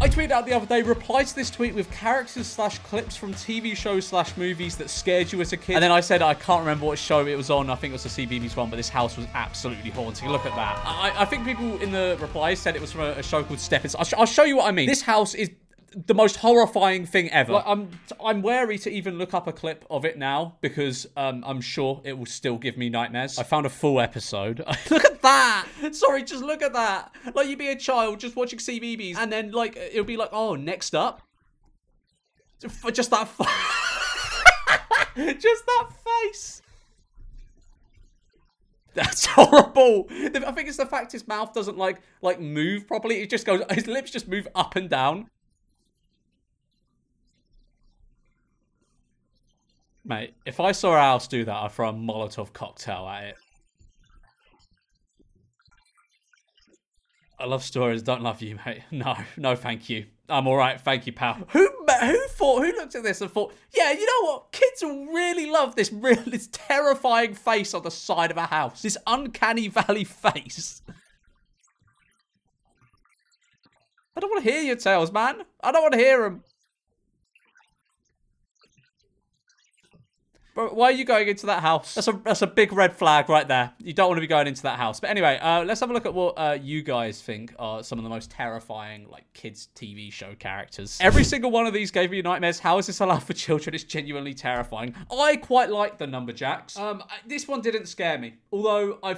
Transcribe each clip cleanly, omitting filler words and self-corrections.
I tweeted out the other day, reply to this tweet with characters / clips from TV shows / movies that scared you as a kid. And then I said, I can't remember what show it was on. I think it was the CBeebies one, but this house was absolutely haunting. Look at that. I think people in the replies said it was from a show called Steppins. I'll show you what I mean. This house is the most horrifying thing ever. Like, I'm wary to even look up a clip of it now because I'm sure it will still give me nightmares. I found a full episode. Look at that! Sorry, just look at that. Like, you'd be a child just watching CBeebies and then, like, it'll be like, oh, next up. Just that just that face. That's horrible. I think it's the fact his mouth doesn't, like move properly. It just goes, his lips just move up and down. Mate, if I saw a house do that, I'd throw a Molotov cocktail at it. I love stories, don't love you, mate. No, thank you. I'm alright, thank you, pal. Who looked at this and thought, yeah, you know what? Kids will really love this terrifying face on the side of a house. This uncanny valley face. I don't want to hear your tales, man. I don't want to hear them. But why are you going into that house? That's a big red flag right there. You don't want to be going into that house. But anyway, let's have a look at what you guys think are some of the most terrifying, like, kids' TV show characters. Every single one of these gave me nightmares. How is this allowed for children? It's genuinely terrifying. I quite like the Numberjacks. This one didn't scare me. Although I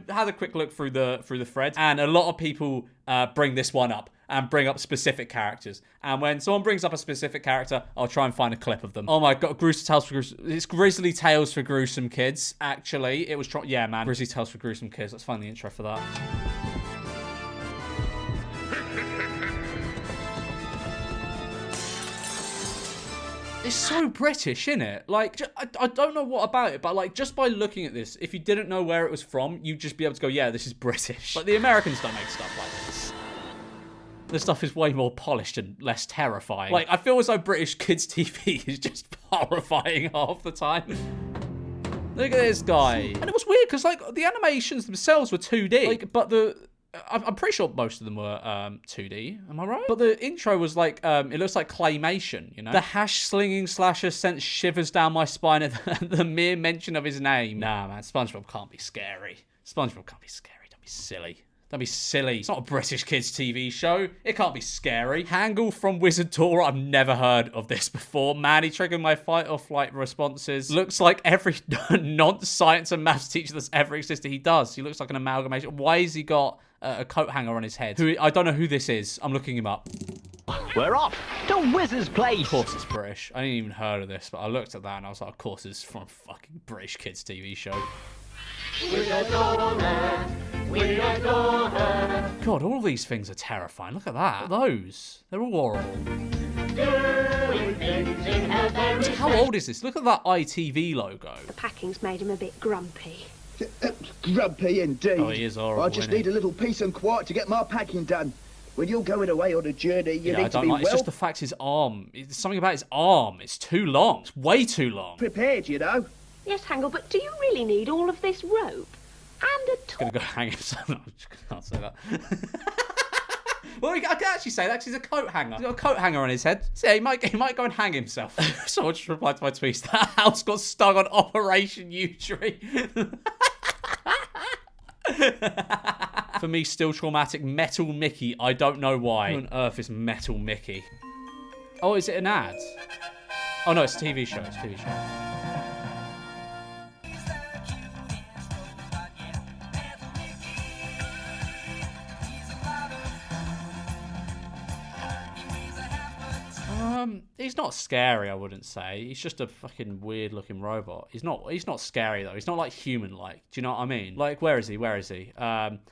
had a quick look through the thread, and a lot of people bring this one up. And bring up specific characters. And when someone brings up a specific character, I'll try and find a clip of them. Oh my god, It's Grizzly Tales for Gruesome Kids, actually. It was, yeah, man. Grizzly Tales for Gruesome Kids. Let's find the intro for that. It's so British, isn't it? Like, I don't know what about it, but like, just by looking at this, if you didn't know where it was from, you'd just be able to go, yeah, this is British. Like, the Americans don't make stuff like this. This stuff is way more polished and less terrifying. Like, I feel as though British kids' TV is just horrifying half the time. Look at this guy. And it was weird, because, like, the animations themselves were 2D. Like, but I'm pretty sure most of them were 2D. Am I right? But the intro was, like, it looks like claymation, you know? The hash-slinging slasher sent shivers down my spine at the mere mention of his name. Nah, man, SpongeBob can't be scary. SpongeBob can't be scary. Don't be silly. Don't be silly. It's not a British kids TV show. It can't be scary. Hangle from Wizard Tour. I've never heard of this before. Man, he triggered my fight or flight responses. Looks like every non-science and maths teacher that's ever existed. He does. He looks like an amalgamation. Why has he got a coat hanger on his head? I don't know who this is. I'm looking him up. We're off to Wizard's Place. Of course it's British. I didn't even heard of this, but I looked at that and I was like, of course it's from a fucking British kids TV show. God, all these things are terrifying. Look at that. Those. They're all horrible. How old is this? Look at that ITV logo. The packing's made him a bit grumpy. Grumpy indeed. Oh, he is horrible. I just need a little peace and quiet to get my packing done. When you're going away on a journey, you need to be It's just the fact his arm. It's something about his arm. It's too long. It's way too long. Prepared, you know. Yes, Hangle, but do you really need all of this rope? And a Gonna go hang himself. No, I can't say that. Well, I can actually say that because he's a coat hanger. He's got a coat hanger on his head. So yeah, he might go and hang himself. Someone just replied to my tweets. That house got stung on Operation U-Tree. For me, still traumatic. Metal Mickey. I don't know why. Who on earth is Metal Mickey? Oh, is it an ad? Oh no, it's a TV show. It's a TV show. He's not scary, I wouldn't say. He's just a fucking weird-looking robot. He's not scary, though. He's not, like, human-like. Do you know what I mean? Like, where is he?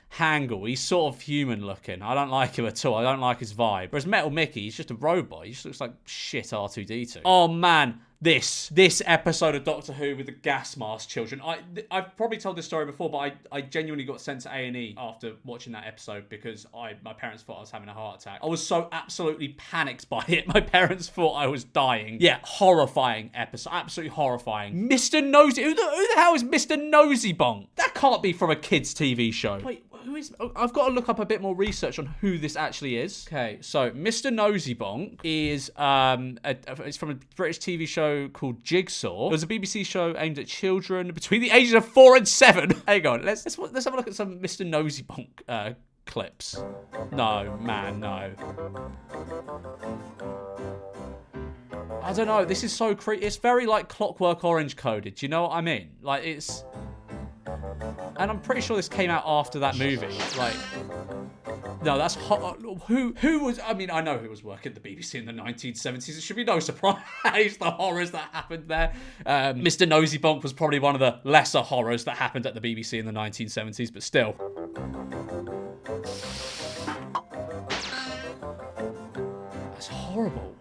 Hangle. He's sort of human-looking. I don't like him at all. I don't like his vibe. Whereas Metal Mickey, he's just a robot. He just looks like shit R2-D2. Oh, man. This episode of Doctor Who with the gas mask children. I've probably told this story before, but I genuinely got sent to A&E after watching that episode because my parents thought I was having a heart attack. I was so absolutely panicked by it. My parents thought I was dying. Yeah, horrifying episode. Absolutely horrifying. Mr. Nosy. Who the hell is Mr. Noseybonk? That can't be from a kid's TV show. Wait, who is... I've got to look up a bit more research on who this actually is. Okay, so Mr. Noseybonk is it's from a British TV show called Jigsaw. It was a BBC show aimed at children between the ages of 4 and 7. Hang on, let's have a look at some Mr. Noseybonk clips. No, man, no. I don't know. This is so creepy. It's very like Clockwork Orange coded. Do you know what I mean? Like it's, and I'm pretty sure this came out after that movie. Like, no, that's who was. I mean, I know who was working at the BBC in the 1970s. It should be no surprise the horrors that happened there. Mr. Noseybonk was probably one of the lesser horrors that happened at the BBC in the 1970s, but still. That's horrible.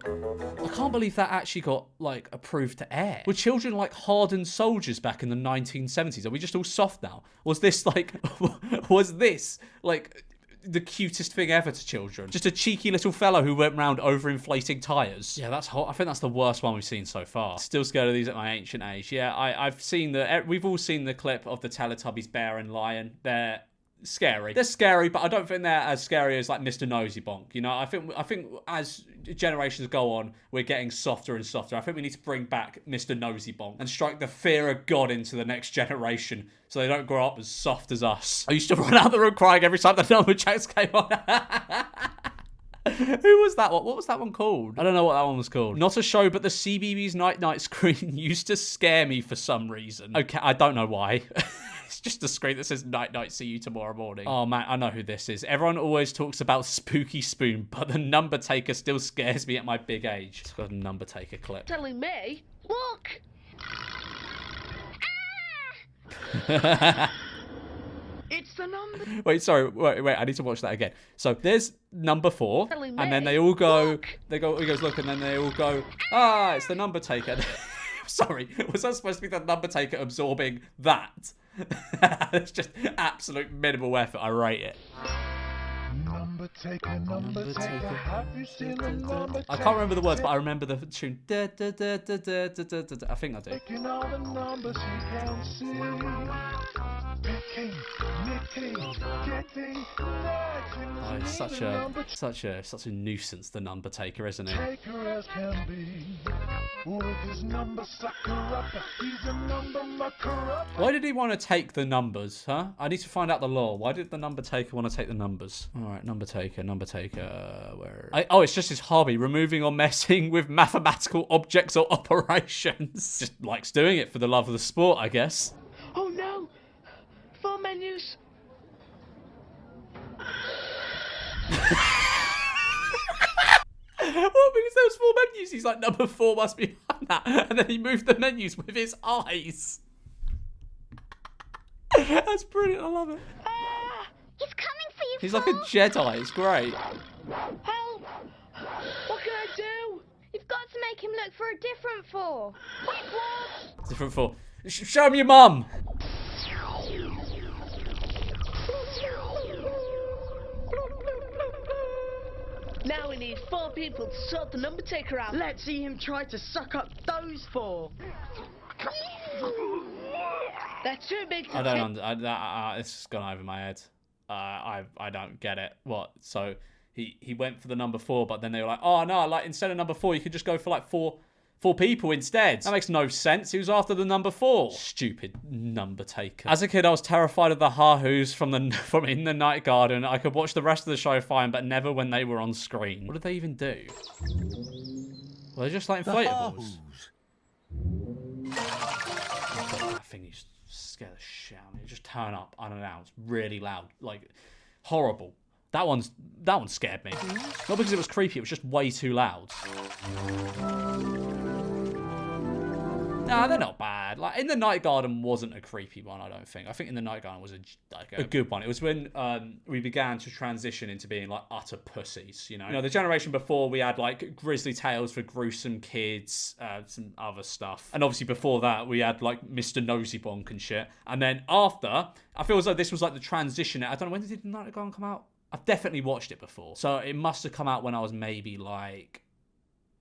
I can't believe that actually got, like, approved to air. Were children, like, hardened soldiers back in the 1970s? Are we just all soft now? Was this, like, the cutest thing ever to children? Just a cheeky little fellow who went round overinflating tyres? Yeah, that's hot. I think that's the worst one we've seen so far. Still scared of these at my ancient age. Yeah, I've seen we've all seen the clip of the Teletubbies bear and lion. They're scary. They're scary, but I don't think they're as scary as like Mr. Noseybonk. You know, I think as generations go on, we're getting softer and softer. I think we need to bring back Mr. Noseybonk and strike the fear of God into the next generation so they don't grow up as soft as us. I used to run out the room crying every time the Numberjacks came on. Who was that one? What was that one called? I don't know what that one was called. Not a show, but the CBeebies Night screen used to scare me for some reason. Okay, I don't know why. It's just a screen that says night, see you tomorrow morning. Oh man, I know who this is. Everyone always talks about Spooky Spoon, but the Number Taker still scares me at my big age. It's got a Number Taker clip. Telling me? Look! It's the number. Wait, sorry. Wait. I need to watch that again. So there's number 4, Telling and then me? they all go. Look. He goes, look, and then they all go. Ah, it's the Number Taker. Sorry, was that supposed to be the Number Taker absorbing that? It's just absolute minimal effort. I rate it. Number taker, have you seen the number taker? I can't remember the words, but I remember the tune. Da, da, da, da, da, da, da, da. I think I do. Taking all the numbers he can see. Picking, nicking, getting, Oh, it's such a nuisance, the Number Taker, isn't it? taker as can be. With his number sucker up, he's a number mucker up. Why did he want to take the numbers, huh? I need to find out the lore. Why did the Number Taker want to take the numbers? All right, Number Taker, where? Oh, it's just his hobby, removing or messing with mathematical objects or operations. Just likes doing it for the love of the sport, I guess. Oh no! 4 menus. Well, because there was 4 menus, he's like, number 4 must be behind that. And then he moved the menus with his eyes. That's brilliant, I love it. He's coming for you, He's like a Jedi, it's great. Help! What can I do? You've got to make him look for a different 4. Wait, what? Different 4. Show him your mum. Now we need 4 people to sort the Number Taker out. Let's see him try to suck up those 4. They're too big to I don't it's just gone over my head. I don't get it. What? So he went for the number 4, but then they were like, oh no, like instead of number 4, you could just go for like four people instead. That makes no sense. He was after the number 4. Stupid Number Taker. As a kid, I was terrified of the ha-hoos from In the Night Garden. I could watch the rest of the show fine, but never when they were on screen. What did they even do? Well, they're just like inflatables. That thing used to scare the shit out of me. Just turn up unannounced, really loud, like horrible. That one scared me. Not because it was creepy, it was just way too loud. Nah, they're not bad. Like, In the Night Garden wasn't a creepy one, I don't think. I think In the Night Garden was a good one. It was when we began to transition into being like utter pussies, you know? The generation before, we had like Grisly Tales for gruesome kids, some other stuff. And obviously before that, we had like Mr. Noseybonk and shit. And then after, I feel as though this was like the transition. I don't know, when did The Night Garden come out? I've definitely watched it before. So it must have come out when I was maybe like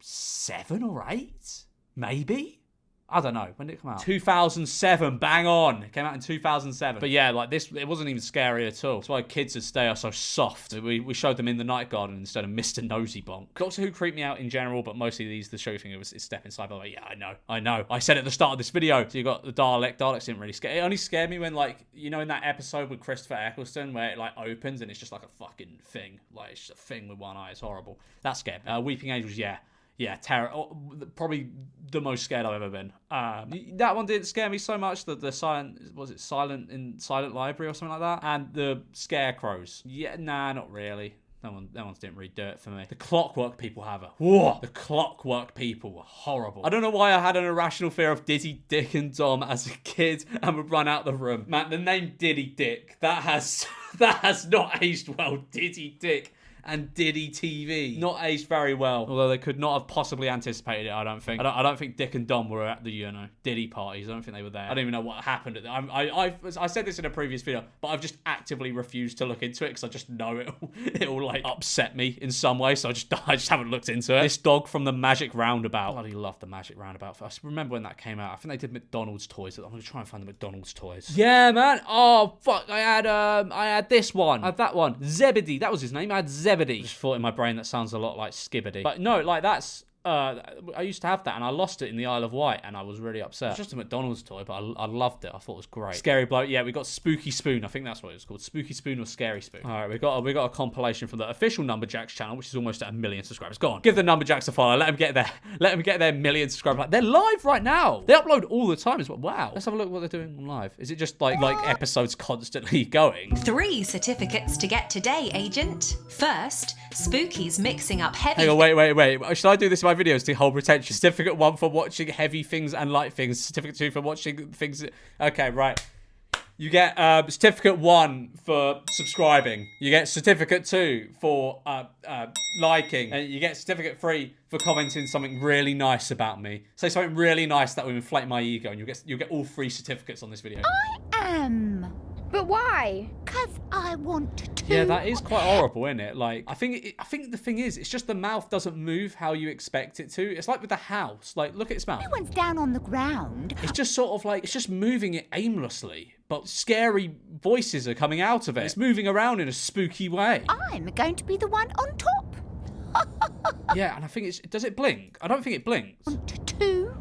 7 or 8, maybe. I don't know. When did it come out? 2007. Bang on. It came out in 2007. But yeah, like this, it wasn't even scary at all. That's why kids today are so soft. We showed them In the Night Garden instead of Mr. Noseybonk. Doctor Who creeped me out in general, but mostly the show thing is Step Inside. By the way, yeah, I know. I said at the start of this video. So you got the Dalek. Daleks didn't really scare. It only scared me when, like, you know, in that episode with Christopher Eccleston where it like opens and it's just like a fucking thing. Like it's just a thing with one eye. It's horrible. That scared me. Weeping Angels, yeah. Yeah, terror. Oh, probably the most scared I've ever been. That one didn't scare me so much. The Silent Library or something like that. And the Scarecrows. Yeah, nah, not really. That one's didn't really do it for me. The Clockwork People have a... Whoa! The Clockwork People were horrible. I don't know why I had an irrational fear of Diddy, Dick, and Dom as a kid and would run out the room. Man, the name Diddy Dick, that has not aged well. Diddy Dick. And Diddy TV. Not aged very well. Although they could not have possibly anticipated it, I don't think. I don't think Dick and Dom were at the, you know, Diddy parties. I don't think they were there. I don't even know what happened at them. I said this in a previous video, but I've just actively refused to look into it because I just know it'll like upset me in some way. So I just haven't looked into it. This dog from the Magic Roundabout. Bloody love the Magic Roundabout. I remember when that came out. I think they did McDonald's toys. I'm gonna try and find the McDonald's toys. Yeah, man. Oh fuck. I had this one. I had that one. Zebedee. That was his name. I had Zebedee. I just thought in my brain that sounds a lot like Skibbity. But no, like that's... I used to have that and I lost it in the Isle of Wight and I was really upset. It's just a McDonald's toy, but I loved it. I thought it was great. Scary Bloke. Yeah, we got Spooky Spoon. I think that's what it was called. Spooky Spoon or Scary Spoon. All right, we got a compilation from the official Numberjacks channel, which is almost at 1 million subscribers. Go on, give the Numberjacks a follow. Let them get their 1 million subscribers. Like, they're live right now. They upload all the time as well. Wow. Let's have a look at what they're doing live. Is it just like episodes constantly going? 3 certificates to get today, Agent. First, Spooky's mixing up heavy... Hang on, wait. Should I do this in my videos to hold retention? Certificate 1 for watching heavy things and light things. Certificate 2 for watching things... Okay, right. You get certificate 1 for subscribing. You get certificate 2 for liking. And you get certificate 3 for commenting something really nice about me. Say something really nice that will inflate my ego and you'll get all 3 certificates on this video. I am. But why? Because I want to. Yeah, that is quite horrible, isn't it? Like, I think the thing is, it's just the mouth doesn't move how you expect it to. It's like with the house. Like, look at its mouth. Everyone's down on the ground. It's just sort of like, it's just moving it aimlessly. But scary voices are coming out of it. It's moving around in a spooky way. I'm going to be the one on top. Yeah, and I think does it blink? I don't think it blinks. 1, 2.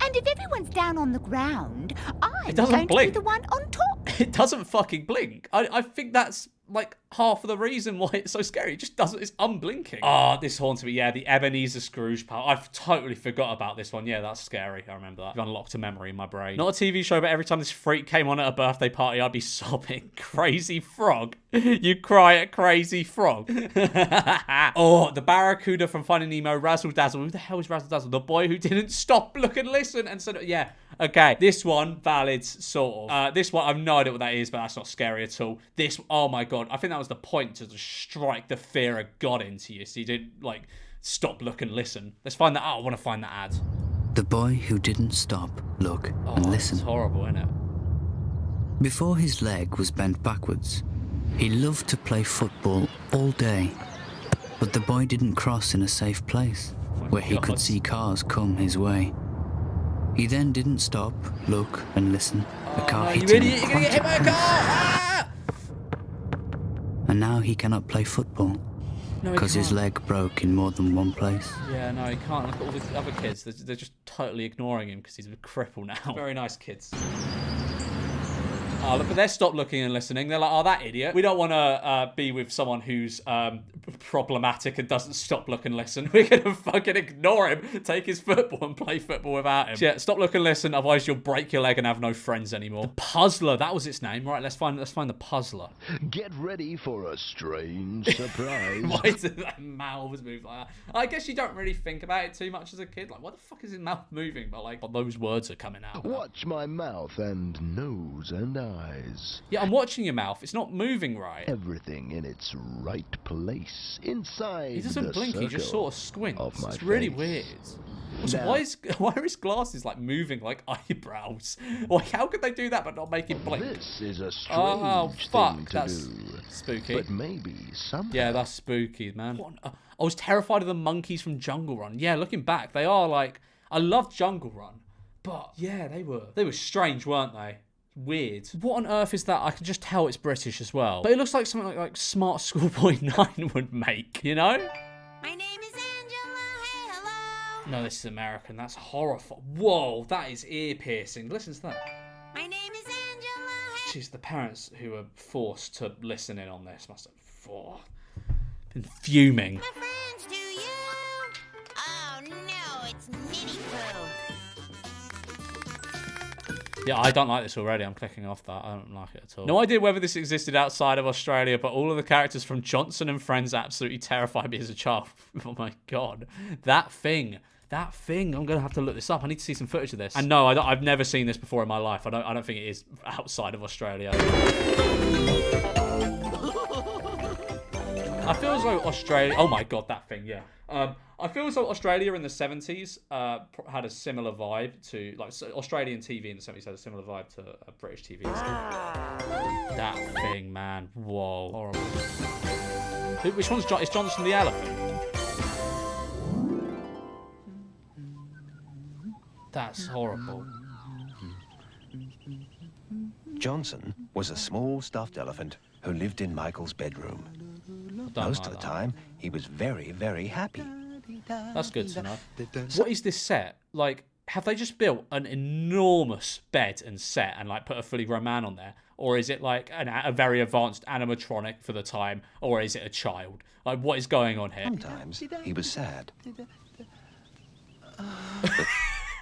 And if everyone's down on the ground, I'm doesn't going blink. to be the one on top. It doesn't fucking blink. I think that's like half of the reason why it's so scary. It just doesn't, it's unblinking. Oh, this haunts me. Yeah, the Ebenezer Scrooge part. I've totally forgot about this one. Yeah, that's scary. I remember that. I've unlocked a memory in my brain. Not a TV show, but every time this freak came on at a birthday party, I'd be sobbing. Crazy Frog. You cry at Crazy Frog. Oh, the Barracuda from Finding Nemo, Razzle Dazzle. Who the hell is Razzle Dazzle? The boy who didn't stop, look and listen. And so, yeah. Okay, this one, valid, sort of. This one, I've no idea what that is, but that's not scary at all. This, oh my God. I think that was the point to just strike the fear of God into you. So you didn't, like, stop, look, and listen. Let's find that out. I want to find that ad. The boy who didn't stop, look, and listen. It's horrible, isn't it? Before his leg was bent backwards, he loved to play football all day. But the boy didn't cross in a safe place where he could see cars come his way. He then didn't stop, look, and listen. A car hit him. You're gonna get hit by a car! Ah! And now he cannot play football because his leg broke in more than one place. Yeah, no, he can't. Look at all these other kids. They're just totally ignoring him because he's a cripple now. Very nice kids. Oh, look, but they're stop looking and listening. They're like, oh, that idiot. We don't want to be with someone who's problematic and doesn't stop, look, and listen. We're going to fucking ignore him, take his football and play football without him. So yeah, stop, look, and listen. Otherwise, you'll break your leg and have no friends anymore. The Puzzler, that was its name. Right, let's find the Puzzler. Get ready for a strange surprise. Why does that mouth move like that? I guess you don't really think about it too much as a kid. Like, what the fuck is his mouth moving? But like, those words are coming out. Watch my mouth and nose and eyes. Yeah, I'm watching your mouth. It's not moving right. Everything in its right place inside. He doesn't blink. He just sort of squints. It's really weird. Also, Now, why are his glasses like moving like eyebrows? Like, how could they do that but not make him blink? This is a strange thing to that's do. spooky. But maybe somehow. Yeah, that's spooky, man. I was terrified of the monkeys from Jungle Run. Yeah, looking back, they are like... I loved Jungle Run. But yeah, they were strange, weren't they? Weird. What on earth is that? I can just tell it's British as well. But it looks like something like Smart Schoolboy 9 would make, you know? My name is Angela. Hey, hello. No, this is American. That's horrifying. Whoa, that is ear piercing. Listen to that. My name is Angela. Hey. Jeez, the parents who were forced to listen in on this must have been fuming. My friends, do you? Oh no, it's Nitty Poo. Yeah, I don't like this already. I'm clicking off that. I don't like it at all. No idea whether this existed outside of Australia, but all of the characters from Johnson and Friends absolutely terrified me as a child. Oh my God. That thing. I'm going to have to look this up. I need to see some footage of this. And no, I've never seen this before in my life. I don't think it is outside of Australia. I feel as though Australia... Oh my God, that thing, yeah. I feel as though Australia in the 70s had a similar vibe to... Like, Australian TV in the 70s had a similar vibe to British TV. That thing, man. Whoa. Horrible. Which one's Is Johnson the elephant? That's horrible. Johnson was a small stuffed elephant who lived in Michael's bedroom. Most of the time, he was very, very happy. That's good to know. What is this set? Like, have they just built an enormous bed and set and like put a fully grown man on there? Or is it like a very advanced animatronic for the time? Or is it a child? Like, what is going on here? Sometimes he was sad.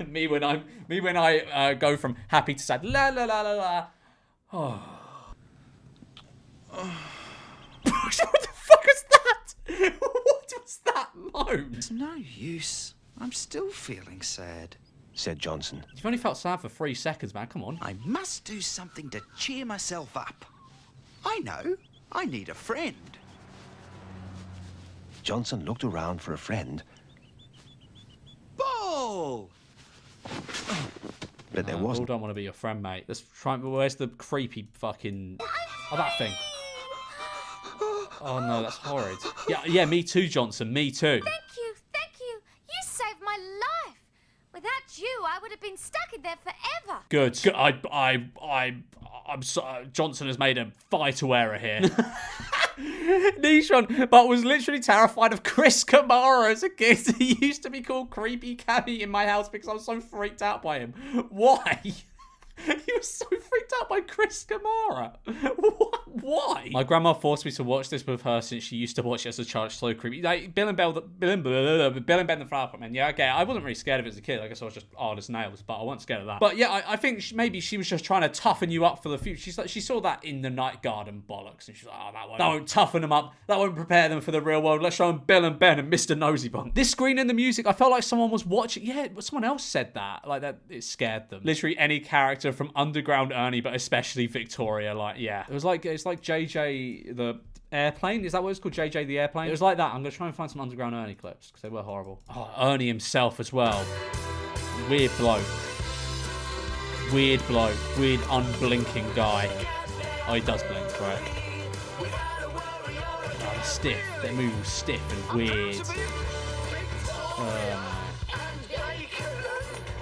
me when I go from happy to sad. La la la la la. Oh. What the fuck was that? What was that moan? It's no use. I'm still feeling sad, said Johnson. You've only felt sad for 3 seconds, man. Come on. I must do something to cheer myself up. I know. I need a friend. Johnson looked around for a friend. Ball! But there wasn't. Ball don't want to be your friend, mate. Let's try. Where's the creepy fucking... Oh, that thing. Oh, no, that's horrid. Yeah, me too, Johnson. Me too. Thank you. You saved my life. Without you, I would have been stuck in there forever. Good. I'm sorry. Johnson has made a vital error here. Niche one, but was literally terrified of Chris Kamara as a kid. He used to be called Creepy Cammy in my house because I was so freaked out by him. Why? He was so freaked out by Chris Kamara. Why? My grandma forced me to watch this with her since she used to watch it as a child. It's so creepy. Like, Bill and Ben the Flower Pot Man. Yeah, okay. I wasn't really scared of it as a kid. I guess I was just hard as nails, but I wasn't scared of that. But yeah, I think maybe she was just trying to toughen you up for the future. She's like, she saw that in the Night Garden bollocks, and she's like, oh, that won't toughen them up. That won't prepare them for the real world. Let's show them Bill and Ben and Mr. Noseybonk. This screen and the music, I felt like someone was watching. Yeah, someone else said that. Like that, it scared them. Literally any character from Underground Ernie, but especially Victoria. Like, yeah, it's like JJ the Airplane. Is that what it's called? JJ the Airplane. It was like that. I'm gonna try and find some Underground Ernie clips because they were horrible. Oh, Ernie himself as well. Weird bloke. Weird unblinking guy. Oh, he does blink, right? Oh, stiff. That move was stiff and weird.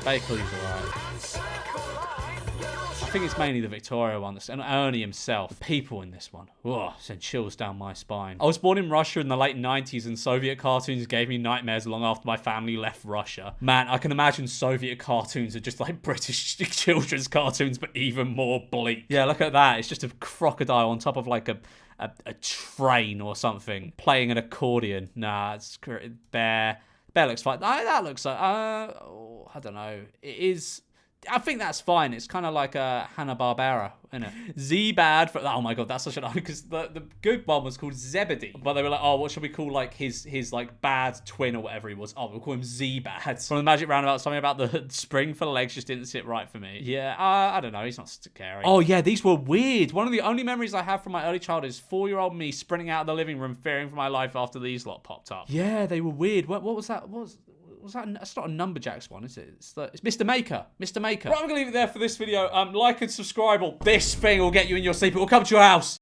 Baker's alright. I think it's mainly the Victoria one, and Ernie himself. The people in this one, sent chills down my spine. I was born in Russia in the late 90s, and Soviet cartoons gave me nightmares long after my family left Russia. Man, I can imagine Soviet cartoons are just like British children's cartoons, but even more bleak. Yeah, look at that. It's just a crocodile on top of like a train or something, playing an accordion. Nah, it's Bear looks fine. That looks like, I don't know. It is... I think that's fine. It's kind of like a Hanna-Barbera, isn't it? Z-Bad for... Oh my God, that's such an... Because the good one was called Zebedee. But they were like, oh, what should we call like his like bad twin or whatever he was? Oh, we'll call him Z-Bad. From the Magic Roundabout, something about the spring for the legs just didn't sit right for me. Yeah, I don't know. He's not scary. Oh yeah, these were weird. One of the only memories I have from my early childhood is 4-year-old me sprinting out of the living room fearing for my life after these lot popped up. Yeah, they were weird. What was that? Was that? It's not a Numberjacks one, is it? It's Mr. Maker. Mr. Maker. Right, I'm gonna leave it there for this video. Like and subscribe, or this thing will get you in your sleep. It will come to your house.